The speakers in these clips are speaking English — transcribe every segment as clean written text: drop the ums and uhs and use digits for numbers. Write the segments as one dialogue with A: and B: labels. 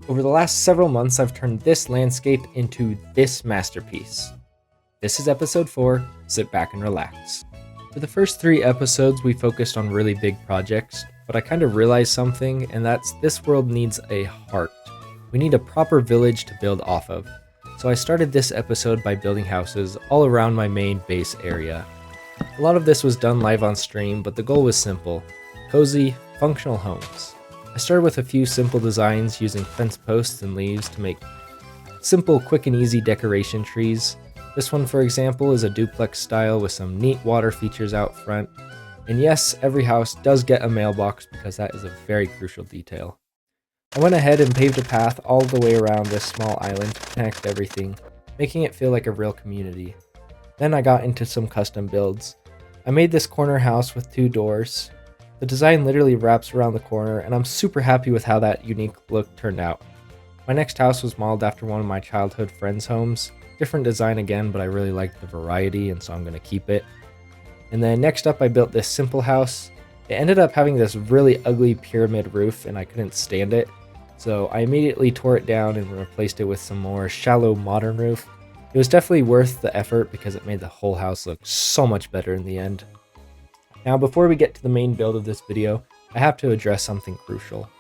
A: Over the last several months, I've turned this landscape into this masterpiece. This is episode 4, sit back and relax. For the first 3 episodes, we focused on really big projects, but I kind of realized something, and that's this world needs a heart. We need a proper village to build off of. So I started this episode by building houses all around my main base area. A lot of this was done live on stream, but the goal was simple: cozy, functional homes. I started with a few simple designs using fence posts and leaves to make simple, quick and easy decoration trees. This one, for example, is a duplex style with some neat water features out front. And yes, every house does get a mailbox because that is a very crucial detail. I went ahead and paved a path all the way around this small island to connect everything, making it feel like a real community. Then I got into some custom builds. I made this corner house with 2 doors. The design literally wraps around the corner, and I'm super happy with how that unique look turned out. My next house was modeled after one of my childhood friends' homes. Different design again, but I really liked the variety, and so I'm going to keep it. And then next up, I built this simple house. It ended up having this really ugly pyramid roof, and I couldn't stand it. So I immediately tore it down and replaced it with some more shallow modern roof. It was definitely worth the effort because it made the whole house look so much better in the end. Now, before we get to the main build of this video, I have to address something crucial.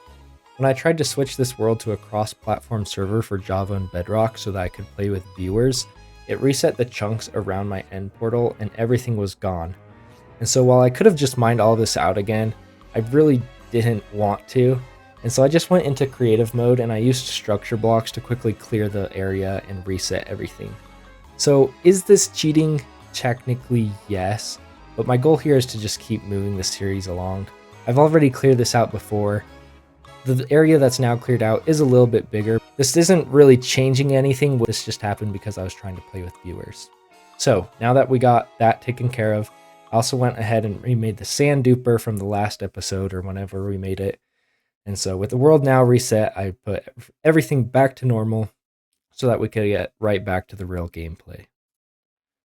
A: When I tried to switch this world to a cross-platform server for Java and Bedrock so that I could play with viewers, it reset the chunks around my end portal and everything was gone. And so while I could have just mined all this out again, I really didn't want to. And so I just went into creative mode and I used structure blocks to quickly clear the area and reset everything. So is this cheating? Technically, yes. But my goal here is to just keep moving the series along. I've already cleared this out before. The area that's now cleared out is a little bit bigger. This isn't really changing anything. This just happened because I was trying to play with viewers. So now that we got that taken care of, I also went ahead and remade the sand duper from the last episode or whenever we made it. And so with the world now reset, I put everything back to normal so that we could get right back to the real gameplay.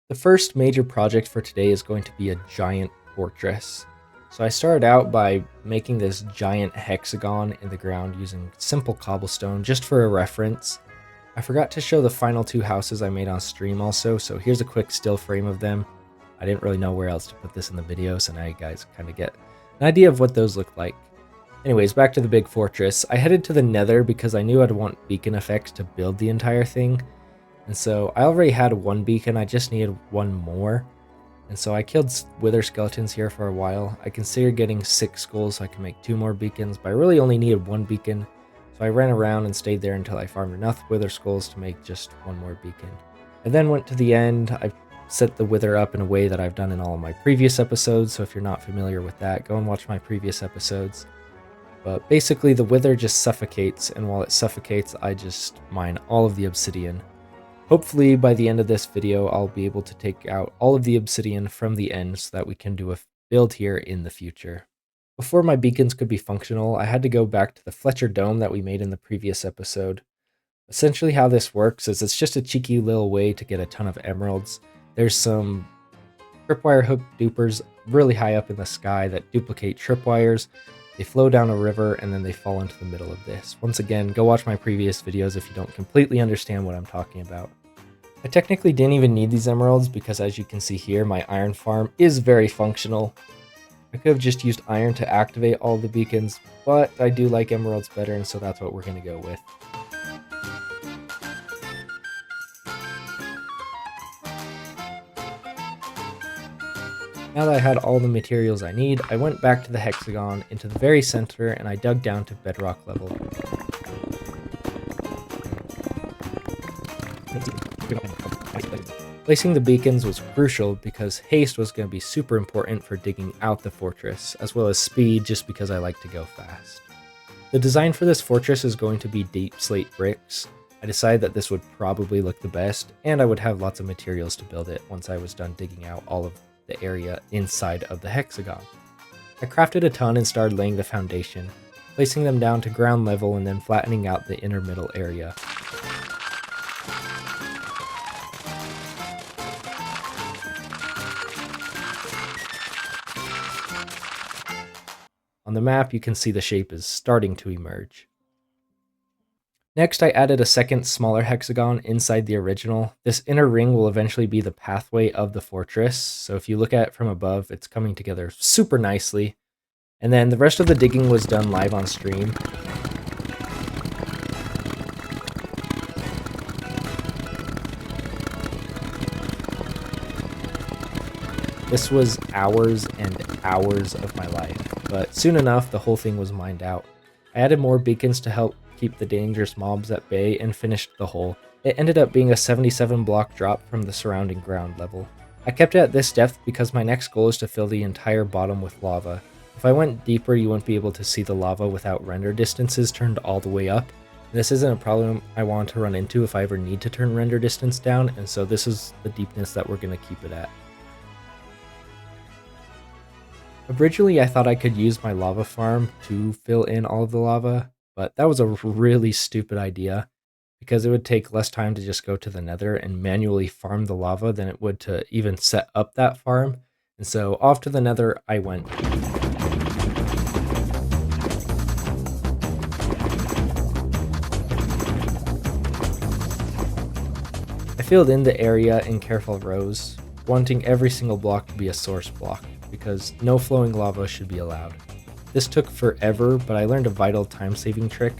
A: The first major project for today is going to be a giant fortress. So I started out by making this giant hexagon in the ground using simple cobblestone just for a reference. I forgot to show the final 2 houses I made on stream also, so here's a quick still frame of them. I didn't really know where else to put this in the video, so now you guys kind of get an idea of what those look like. Anyways, back to the big fortress. I headed to the Nether because I knew I'd want beacon effects to build the entire thing. And so I already had 1 beacon, I just needed 1 more. And so I killed wither skeletons here for a while. I considered getting 6 skulls so I could make 2 more beacons, but I really only needed 1 beacon. So I ran around and stayed there until I farmed enough wither skulls to make just 1 more beacon. I then went to the end. I set the wither up in a way that I've done in all of my previous episodes, so if you're not familiar with that, go and watch my previous episodes. But basically the wither just suffocates, and while it suffocates, I just mine all of the obsidian. Hopefully by the end of this video, I'll be able to take out all of the obsidian from the end so that we can do a build here in the future. Before my beacons could be functional, I had to go back to the Fletcher dome that we made in the previous episode. Essentially how this works is it's just a cheeky little way to get a ton of emeralds. There's some tripwire hook dupers really high up in the sky that duplicate tripwires. They flow down a river and then they fall into the middle of this. Once again, go watch my previous videos if you don't completely understand what I'm talking about. I technically didn't even need these emeralds because as you can see here, my iron farm is very functional. I could have just used iron to activate all the beacons, but I do like emeralds better, and so that's what we're going to go with. Now that I had all the materials I need, I went back to the hexagon into the very center and I dug down to bedrock level. Placing the beacons was crucial because haste was going to be super important for digging out the fortress, as well as speed just because I like to go fast. The design for this fortress is going to be deep slate bricks. I decided that this would probably look the best, and I would have lots of materials to build it once I was done digging out all of the area inside of the hexagon. I crafted a ton and started laying the foundation, placing them down to ground level and then flattening out the inner middle area. On the map, you can see the shape is starting to emerge. Next, I added a second smaller hexagon inside the original. This inner ring will eventually be the pathway of the fortress, so if you look at it from above, it's coming together super nicely. And then the rest of the digging was done live on stream. This was hours and hours of my life, but soon enough the whole thing was mined out. I added more beacons to help keep the dangerous mobs at bay and finished the hole. It ended up being a 77 block drop from the surrounding ground level. I kept it at this depth because my next goal is to fill the entire bottom with lava. If I went deeper, you wouldn't be able to see the lava without render distances turned all the way up. This isn't a problem I want to run into if I ever need to turn render distance down, and so this is the deepness that we're going to keep it at. Originally, I thought I could use my lava farm to fill in all of the lava, but that was a really stupid idea because it would take less time to just go to the nether and manually farm the lava than it would to even set up that farm. And so off to the nether I went. I filled in the area in careful rows, wanting every single block to be a source block, because no flowing lava should be allowed. This took forever, but I learned a vital time-saving trick.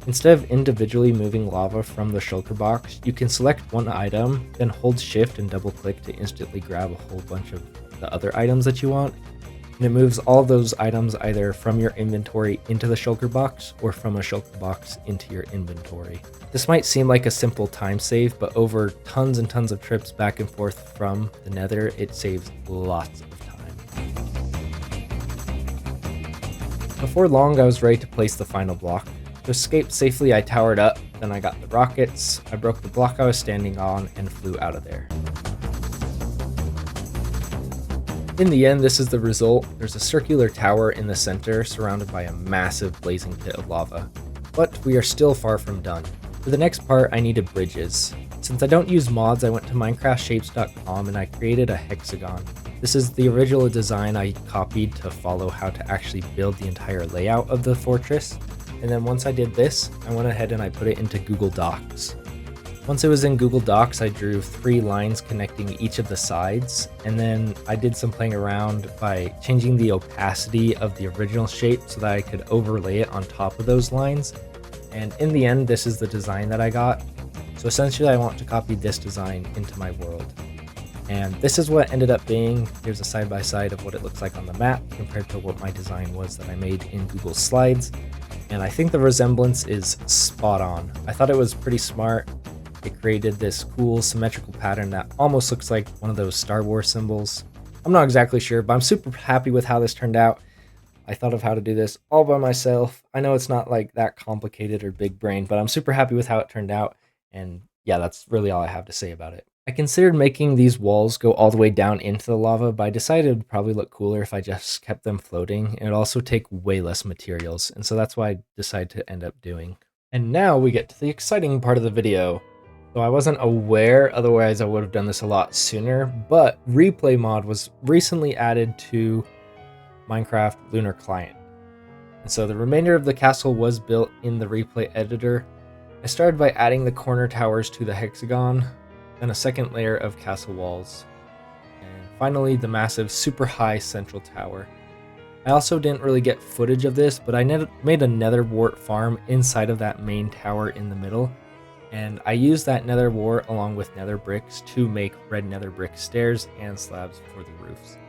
A: Instead of individually moving lava from the shulker box, you can select one item, then hold shift and double click to instantly grab a whole bunch of the other items that you want. And it moves all those items either from your inventory into the shulker box or from a shulker box into your inventory. This might seem like a simple time save, but over tons and tons of trips back and forth from the nether, it saves lots of time. Before long, I was ready to place the final block. To escape safely, I towered up, then I got the rockets, I broke the block I was standing on, and flew out of there. In the end, this is the result. There's a circular tower in the center surrounded by a massive blazing pit of lava. But we are still far from done. For the next part, I needed bridges. Since I don't use mods, I went to minecraftshapes.com and I created a hexagon. This is the original design I copied to follow how to actually build the entire layout of the fortress. And then once I did this, I went ahead and I put it into Google Docs. Once it was in Google Docs, I drew 3 lines connecting each of the sides, and then I did some playing around by changing the opacity of the original shape so that I could overlay it on top of those lines. And in the end, this is the design that I got. So essentially, I want to copy this design into my world. And this is what ended up being. Here's a side-by-side of what it looks like on the map compared to what my design was that I made in Google Slides. And I think the resemblance is spot on. I thought it was pretty smart. It created this cool symmetrical pattern that almost looks like one of those Star Wars symbols. I'm not exactly sure, but I'm super happy with how this turned out. I thought of how to do this all by myself. I know it's not like that complicated or big brain, but I'm super happy with how it turned out. And yeah, that's really all I have to say about it. I considered making these walls go all the way down into the lava, but I decided it would probably look cooler if I just kept them floating, and it would also take way less materials, and so that's why I decided to end up doing. And now we get to the exciting part of the video. So I wasn't aware, otherwise I would have done this a lot sooner, but replay mod was recently added to Minecraft Lunar Client. And so the remainder of the castle was built in the replay editor. I started by adding the corner towers to the hexagon, then a second layer of castle walls, and finally the massive super high central tower. I also didn't really get footage of this, but I made a nether wart farm inside of that main tower in the middle. And I used that nether wart along with nether bricks to make red nether brick stairs and slabs for the roofs.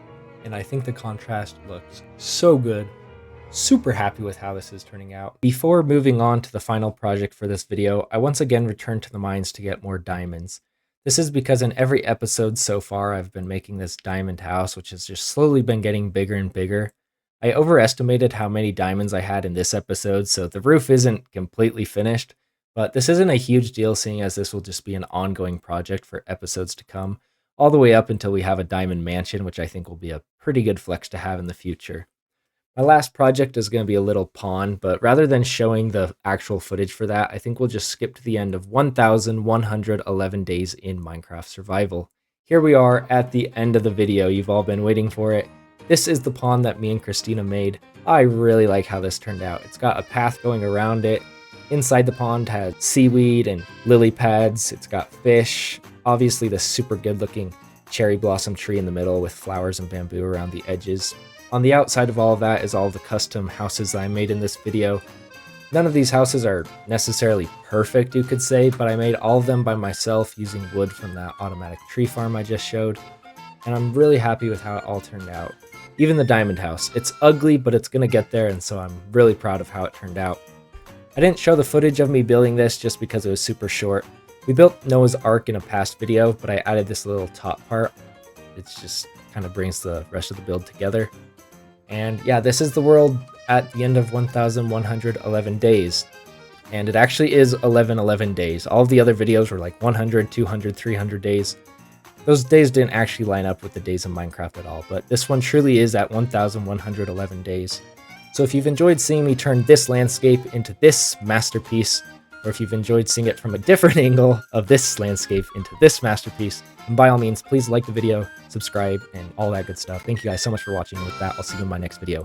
A: And I think the contrast looks so good. Super happy with how this is turning out. Before moving on to the final project for this video, I once again returned to the mines to get more diamonds. This is because in every episode so far, I've been making this diamond house, which has just slowly been getting bigger and bigger. I overestimated how many diamonds I had in this episode, so the roof isn't completely finished. But this isn't a huge deal, seeing as this will just be an ongoing project for episodes to come, all the way up until we have a diamond mansion, which I think will be a pretty good flex to have in the future. My last project is going to be a little pond, but rather than showing the actual footage for that, I think we'll just skip to the end of 1,111 days in Minecraft Survival. Here we are at the end of the video. You've all been waiting for it. This is the pond that me and Christina made. I really like how this turned out. It's got a path going around it. Inside the pond has seaweed and lily pads. It's got fish. Obviously the super good looking cherry blossom tree in the middle with flowers and bamboo around the edges. On the outside of all of that is all the custom houses that I made in this video. None of these houses are necessarily perfect, you could say, but I made all of them by myself using wood from that automatic tree farm I just showed. And I'm really happy with how it all turned out. Even the diamond house. It's ugly, but it's gonna get there, and so I'm really proud of how it turned out. I didn't show the footage of me building this just because it was super short. We built Noah's Ark in a past video, but I added this little top part. It just kind of brings the rest of the build together. And yeah, this is the world at the end of 1111 days. And it actually is 1111 days. All of the other videos were like 100, 200, 300 days. Those days didn't actually line up with the days of Minecraft at all, but this one truly is at 1111 days. So if you've enjoyed seeing me turn this landscape into this masterpiece, or if you've enjoyed seeing it from a different angle of this landscape into this masterpiece, then by all means, please like the video, subscribe, and all that good stuff. Thank you guys so much for watching. With that, I'll see you in my next video.